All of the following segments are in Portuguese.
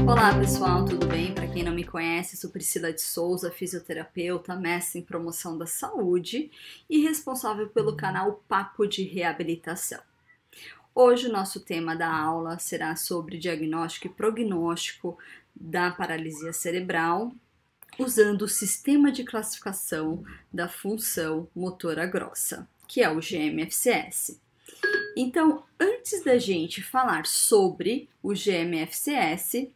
Olá pessoal, tudo bem? Para quem não me conhece, sou Priscila de Souza, fisioterapeuta, mestre em promoção da saúde e responsável pelo canal Papo de Reabilitação. Hoje o nosso tema da aula será sobre diagnóstico e prognóstico da paralisia cerebral, usando o sistema de classificação da função motora grossa, que é o GMFCS. Então, antes da gente falar sobre o GMFCS,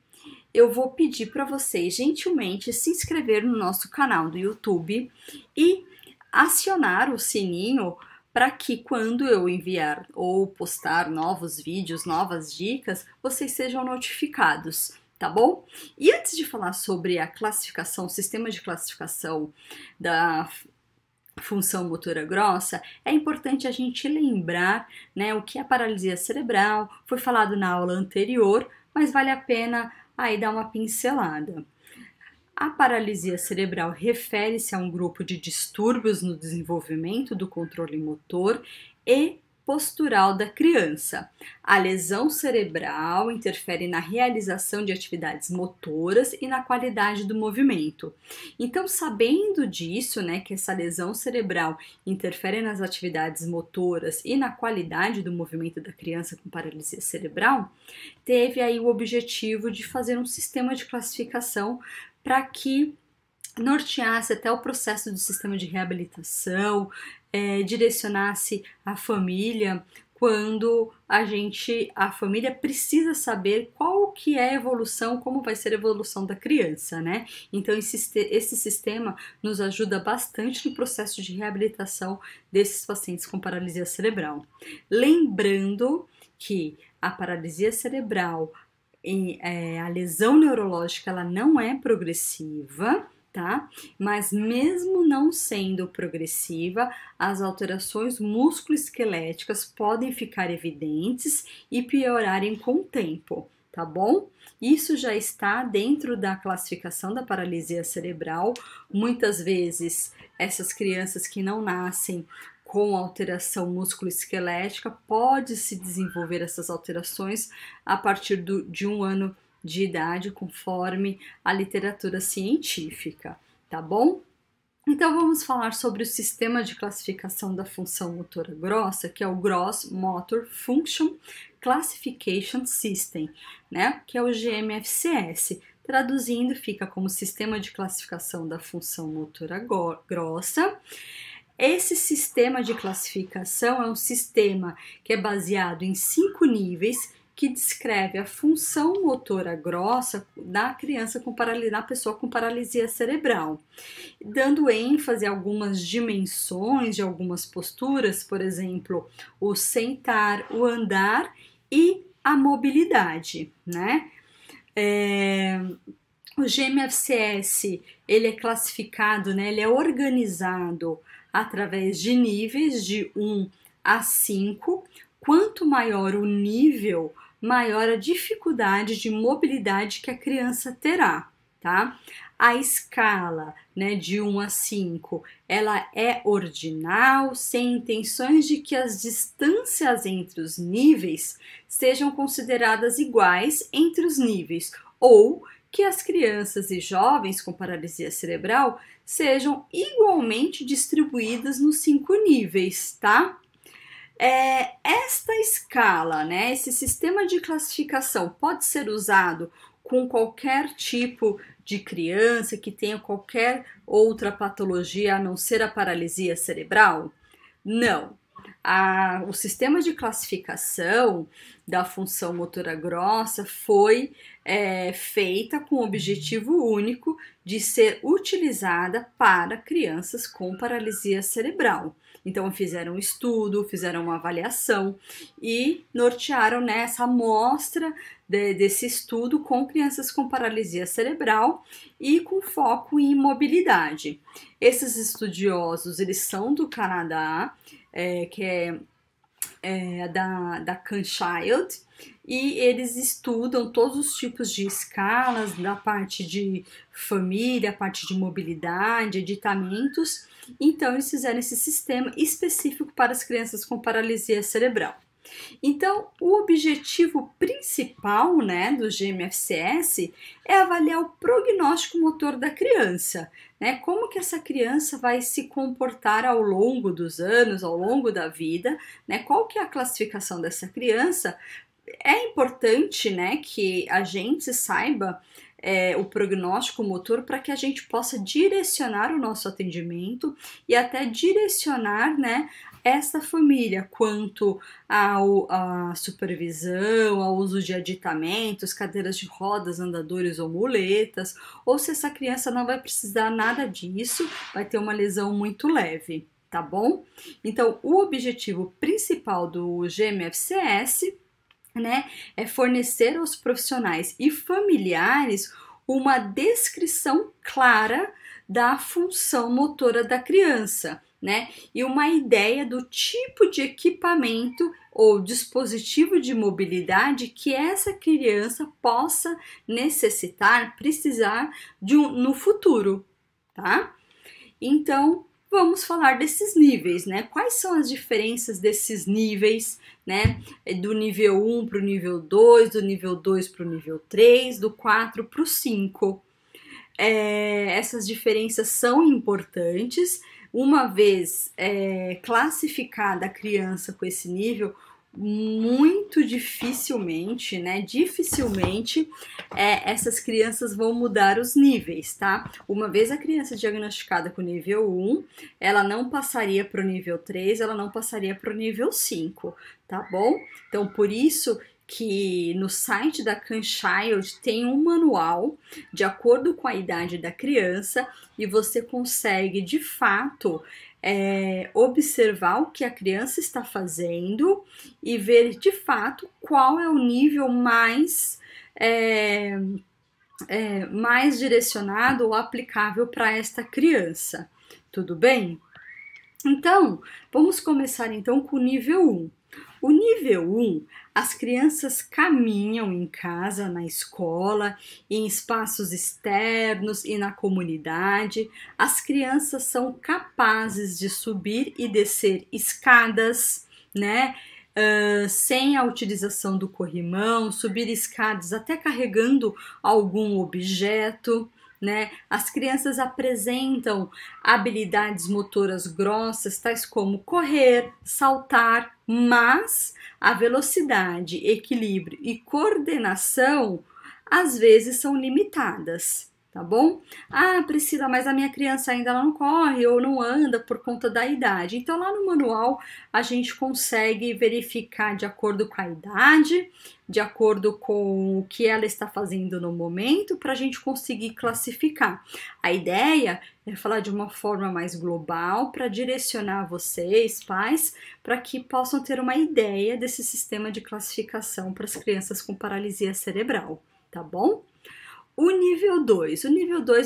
eu vou pedir para vocês gentilmente se inscrever no nosso canal do YouTube e acionar o sininho para que quando eu enviar ou postar novos vídeos, novas dicas, vocês sejam notificados, tá bom? E antes de falar sobre a classificação, o sistema de classificação da função motora grossa, é importante a gente lembrar, né, o que é paralisia cerebral, foi falado na aula anterior, mas vale a pena aí dar uma pincelada. A paralisia cerebral refere-se a um grupo de distúrbios no desenvolvimento do controle motor e postural da criança. A lesão cerebral interfere na realização de atividades motoras e na qualidade do movimento. Então, sabendo disso, né, que essa lesão cerebral interfere nas atividades motoras e na qualidade do movimento da criança com paralisia cerebral, teve aí o objetivo de fazer um sistema de classificação para que norteasse até o processo do sistema de reabilitação, direcionasse a família quando a família precisa saber qual que é a evolução, como vai ser a evolução da criança, né? Então esse sistema nos ajuda bastante no processo de reabilitação desses pacientes com paralisia cerebral. Lembrando que a paralisia cerebral a lesão neurológica ela não é progressiva, tá? Mas mesmo não sendo progressiva, as alterações musculoesqueléticas podem ficar evidentes e piorarem com o tempo, tá bom? Isso já está dentro da classificação da paralisia cerebral. Muitas vezes essas crianças que não nascem com alteração musculoesquelética, pode-se desenvolver essas alterações a partir de 1 ano de idade, conforme a literatura científica, tá bom? Então vamos falar sobre o sistema de classificação da função motora grossa, que é o Gross Motor Function Classification System, né? Que é o GMFCS. Traduzindo, fica como Sistema de Classificação da Função Motora Grossa. Esse sistema de classificação é um sistema que é baseado em 5 níveis que descreve a função motora grossa da criança na pessoa com paralisia cerebral, dando ênfase a algumas dimensões de algumas posturas, por exemplo, o sentar, o andar e a mobilidade, né? O GMFCS, ele é classificado, né? Ele é organizado através de níveis de 1 a 5. Quanto maior o nível, maior a dificuldade de mobilidade que a criança terá, tá? A escala, né, de 1 a 5, ela é ordinal, sem intenções de que as distâncias entre os níveis sejam consideradas iguais entre os níveis, ou que as crianças e jovens com paralisia cerebral sejam igualmente distribuídas nos 5 níveis, tá? Esta escala, né, esse sistema de classificação pode ser usado com qualquer tipo de criança que tenha qualquer outra patologia a não ser a paralisia cerebral? Não. O sistema de classificação da função motora grossa foi feita com o objetivo único de ser utilizada para crianças com paralisia cerebral. Então fizeram um estudo, fizeram uma avaliação e nortearam nessa amostra desse estudo com crianças com paralisia cerebral e com foco em mobilidade. Esses estudiosos, eles são do Canadá, que é da Canchild, e eles estudam todos os tipos de escalas da parte de família, a parte de mobilidade, editamentos. Então, eles fizeram esse sistema específico para as crianças com paralisia cerebral. Então, o objetivo principal, né, do GMFCS é avaliar o prognóstico motor da criança, né? Como que essa criança vai se comportar ao longo dos anos, ao longo da vida, né? Qual que é a classificação dessa criança? É importante, né, que a gente saiba o prognóstico motor para que a gente possa direcionar o nosso atendimento e até direcionar, né, essa família quanto à supervisão, ao uso de aditamentos, cadeiras de rodas, andadores ou muletas, ou se essa criança não vai precisar nada disso, vai ter uma lesão muito leve, tá bom? Então, o objetivo principal do GMFCS, né, é fornecer aos profissionais e familiares uma descrição clara da função motora da criança, né, e uma ideia do tipo de equipamento ou dispositivo de mobilidade que essa criança possa necessitar, precisar no futuro, tá? Então, vamos falar desses níveis, né? Quais são as diferenças desses níveis, né? Do nível 1 para o nível 2, do nível 2 para o nível 3, do 4 para o 5. Essas diferenças são importantes. Uma vez classificada a criança com esse nível, muito dificilmente, né? Dificilmente essas crianças vão mudar os níveis, tá? Uma vez a criança diagnosticada com nível 1, ela não passaria para o nível 3, ela não passaria para o nível 5, tá bom? Então, por isso que no site da CanChild tem um manual de acordo com a idade da criança e você consegue, de fato, observar o que a criança está fazendo e ver de fato qual é o nível mais direcionado ou aplicável para esta criança. Tudo bem? Então, vamos começar então com o nível 1. O nível 1, as crianças caminham em casa, na escola, em espaços externos e na comunidade. As crianças são capazes de subir e descer escadas, né? Sem a utilização do corrimão, subir escadas até carregando algum objeto, né? As crianças apresentam habilidades motoras grossas, tais como correr, saltar, mas a velocidade, equilíbrio e coordenação às vezes são limitadas, tá bom? Ah, Priscila, mas a minha criança ainda não corre ou não anda por conta da idade. Então, lá no manual, a gente consegue verificar de acordo com a idade, de acordo com o que ela está fazendo no momento, para a gente conseguir classificar. A ideia é falar de uma forma mais global para direcionar vocês, pais, para que possam ter uma ideia desse sistema de classificação para as crianças com paralisia cerebral, tá bom? O nível 2,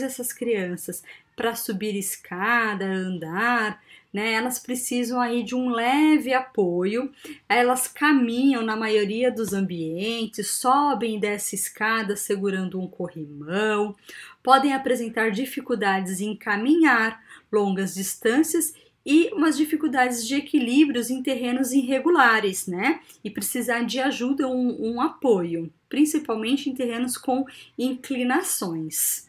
essas crianças, para subir escada, andar, né, elas precisam aí de um leve apoio, elas caminham na maioria dos ambientes, sobem e descem escada segurando um corrimão, podem apresentar dificuldades em caminhar longas distâncias e umas dificuldades de equilíbrios em terrenos irregulares, né? E precisar de ajuda, um apoio, principalmente em terrenos com inclinações.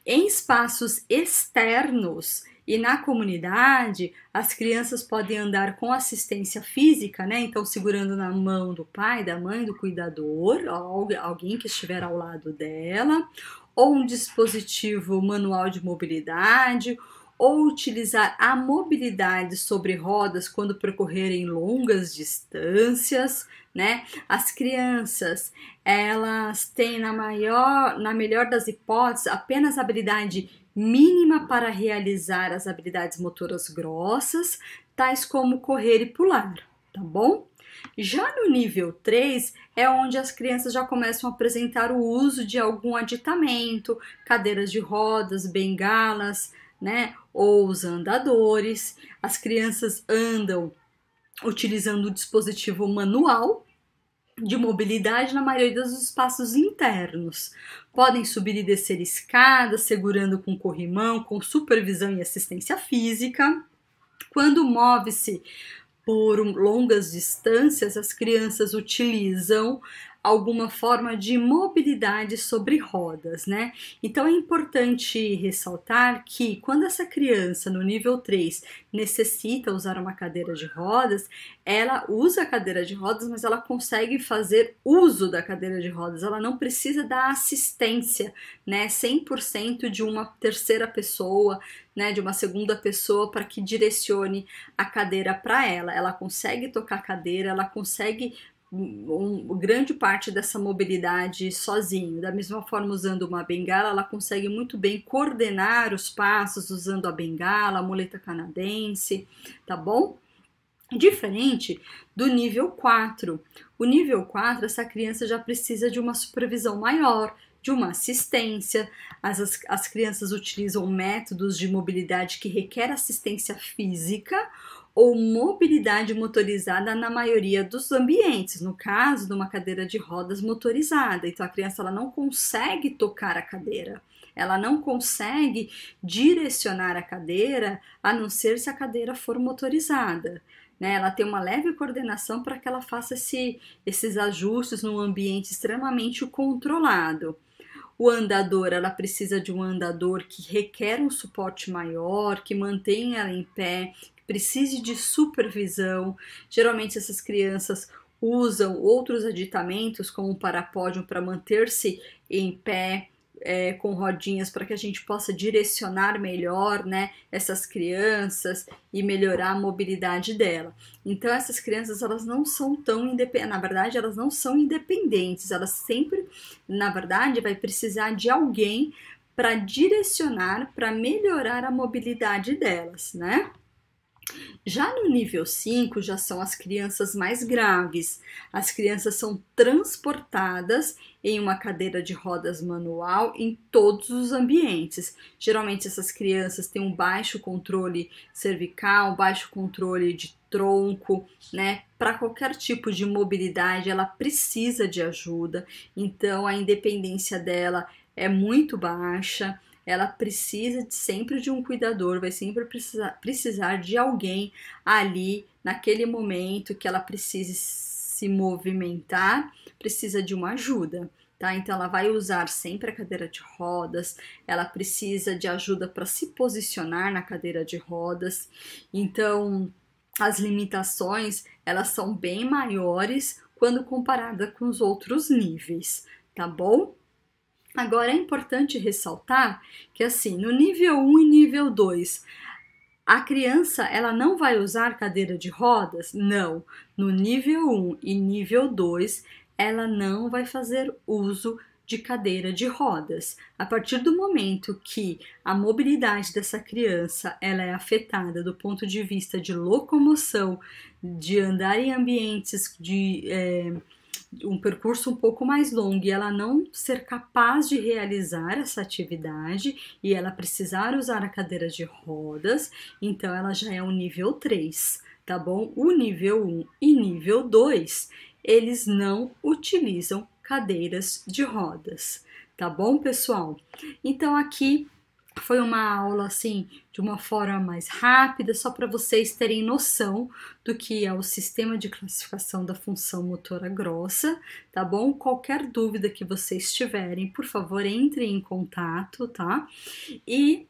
Em espaços externos e na comunidade, as crianças podem andar com assistência física, né? Então, segurando na mão do pai, da mãe, do cuidador, alguém que estiver ao lado dela, ou um dispositivo manual de mobilidade, ou utilizar a mobilidade sobre rodas quando percorrerem longas distâncias, né? As crianças, elas têm na melhor das hipóteses apenas habilidade mínima para realizar as habilidades motoras grossas, tais como correr e pular, tá bom? Já no nível 3 é onde as crianças já começam a apresentar o uso de algum aditamento, cadeiras de rodas, bengalas, né, ou os andadores. As crianças andam utilizando o dispositivo manual de mobilidade na maioria dos espaços internos. Podem subir e descer escadas, segurando com corrimão, com supervisão e assistência física. Quando move-se por longas distâncias, as crianças utilizam alguma forma de mobilidade sobre rodas, né? Então é importante ressaltar que quando essa criança no nível 3 necessita usar uma cadeira de rodas, ela usa a cadeira de rodas, mas ela consegue fazer uso da cadeira de rodas, ela não precisa da assistência, né, 100% de uma terceira pessoa, né, de uma segunda pessoa para que direcione a cadeira para ela. Ela consegue tocar a cadeira, ela consegue grande parte dessa mobilidade sozinho. Da mesma forma, usando uma bengala, ela consegue muito bem coordenar os passos usando a bengala, a muleta canadense, tá bom? Diferente do nível 4. O nível 4, essa criança já precisa de uma supervisão maior, de uma assistência. As crianças utilizam métodos de mobilidade que requer assistência física ou mobilidade motorizada na maioria dos ambientes, no caso de uma cadeira de rodas motorizada. Então a criança ela não consegue tocar a cadeira, ela não consegue direcionar a cadeira, a não ser se a cadeira for motorizada. Né? Ela tem uma leve coordenação para que ela faça esses ajustes num ambiente extremamente controlado. O andador, ela precisa de um andador que requer um suporte maior, que mantenha ela em pé, precise de supervisão. Geralmente essas crianças usam outros aditamentos como um parapódio para manter-se em pé, com rodinhas para que a gente possa direcionar melhor, né, essas crianças e melhorar a mobilidade dela. Então essas crianças elas não são tão independentes, na verdade elas não são independentes, elas sempre, na verdade, vai precisar de alguém para direcionar, para melhorar a mobilidade delas, né? Já no nível 5, já são as crianças mais graves. As crianças são transportadas em uma cadeira de rodas manual em todos os ambientes. Geralmente essas crianças têm um baixo controle cervical, um baixo controle de tronco, né? Para qualquer tipo de mobilidade, ela precisa de ajuda. Então a independência dela é muito baixa. Ela precisa sempre de um cuidador, vai sempre precisar de alguém ali naquele momento que ela precise se movimentar, precisa de uma ajuda, tá? Então ela vai usar sempre a cadeira de rodas, ela precisa de ajuda para se posicionar na cadeira de rodas. Então as limitações elas são bem maiores quando comparada com os outros níveis, tá bom? Agora é importante ressaltar que assim, no nível 1 e nível 2, a criança ela não vai usar cadeira de rodas? Não. No nível 1 e nível 2, ela não vai fazer uso de cadeira de rodas. A partir do momento que a mobilidade dessa criança ela é afetada do ponto de vista de locomoção, de andar em ambientes de um percurso um pouco mais longo e ela não ser capaz de realizar essa atividade e ela precisar usar a cadeira de rodas, então ela já é o nível 3, tá bom? O nível 1 e nível 2, eles não utilizam cadeiras de rodas, tá bom, pessoal? Então aqui foi uma aula assim de uma forma mais rápida, só para vocês terem noção do que é o sistema de classificação da função motora grossa, tá bom? Qualquer dúvida que vocês tiverem, por favor, entrem em contato, tá? E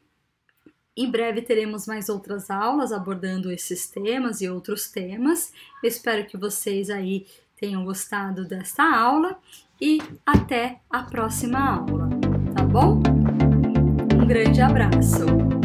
em breve teremos mais outras aulas abordando esses temas e outros temas. Eu espero que vocês aí tenham gostado desta aula e até a próxima aula, tá bom? Um grande abraço!